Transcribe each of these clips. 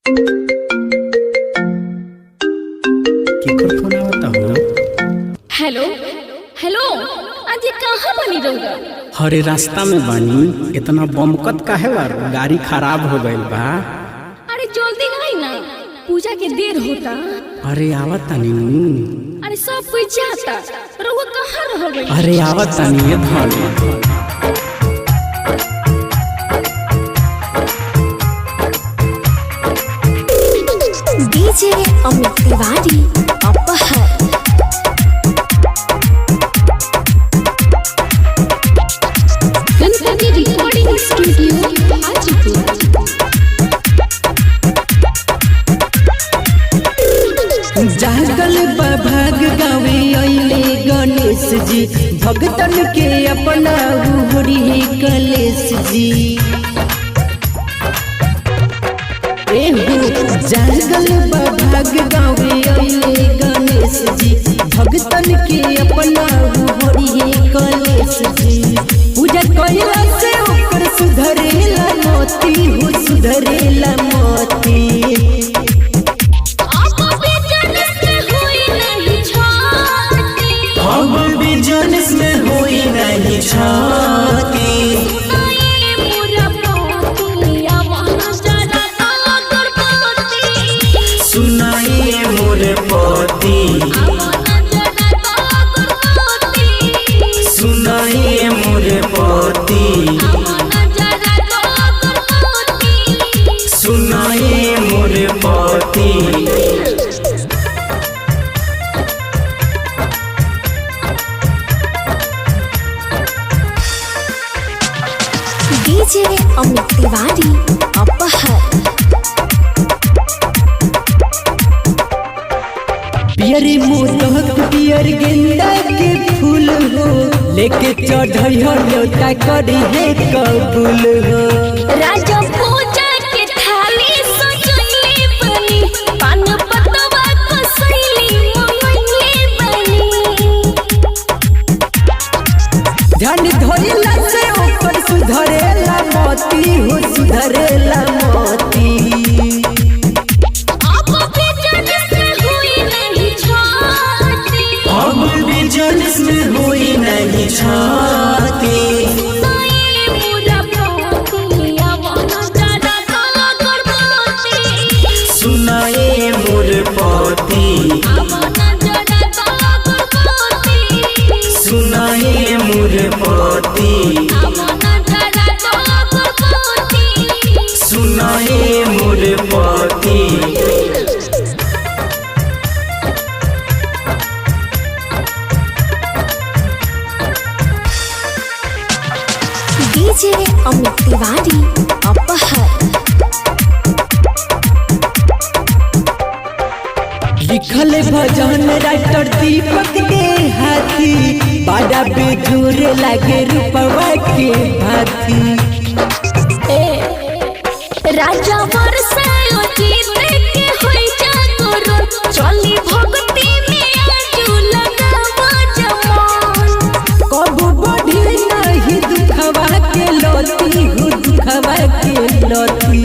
Hello hello, आज ये कहाँ बनी रहुआ? हरे रास्ता में बनी। इतना बमकत काहे बार? गाड़ी खराब हो गई बा। अरे जल्दी आई ना, पूजा के देर होता। अरे आवत तनी। अरे सब कोई जाता, रहुआ कहाँ रह गई? अरे आवत तनी धन। डीजे अमित तिवारी अपहर। Ganpati recording studio Hajipur. जागल भाग गावे अइले गणेश जी, भगतन के अपना उहरी कलेश जी। जागल भाग गावे अइले गणेश जी, भगतन के अपना उहरी कलेश जी। पूजा कइला से ओकर सुधरेला मोती हो, सुधरेला मोती। बिजनेस में हुई नहीं छाती। सुनाइए मोरे पति, सुनाइए मोरे पति, सुनाइए मोरे पति। डीजे अमित तिवारी अपहर। पियरी मोदक पियर गेंदा के फूल हो, लेके चढ़ई हो लोटा करी है कबूल हो। राजा पूजा के थाली सजले बनी, पान पतवा कसैली मंगले बनी। ध्यान धोइला से ऊपर सुधरेला मोती हो, सुधरेला मोती। बिजनेस में हुई नहीं छाती। सुनाए मोरे पति, सुनाए मोरे पति, सुनाए मोरे पति। डीजे अमित तिवारी अपहर। लिखल भजन राइटर दीपक के हाथी, बड़ा बेजोर लागे रूपवा के हाथी। राजा वर्षायो जीत के होई जागरण, चली भक्ति में आजू लगावा जमान। कबू बढ़ी नहीं दुखवा के लती हो, दुखवा के लती।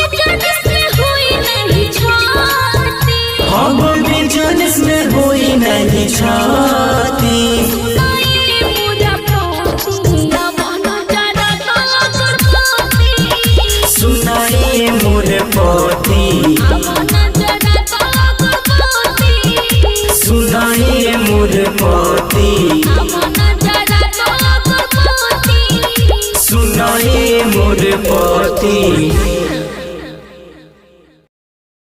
बिजनेस में हुई नहीं छाती। हम बिजनेस में हुई नहीं छाती। सुनाइए मोरे पति, सुनाइए मोरे पति, सुनाइए मोरे पति।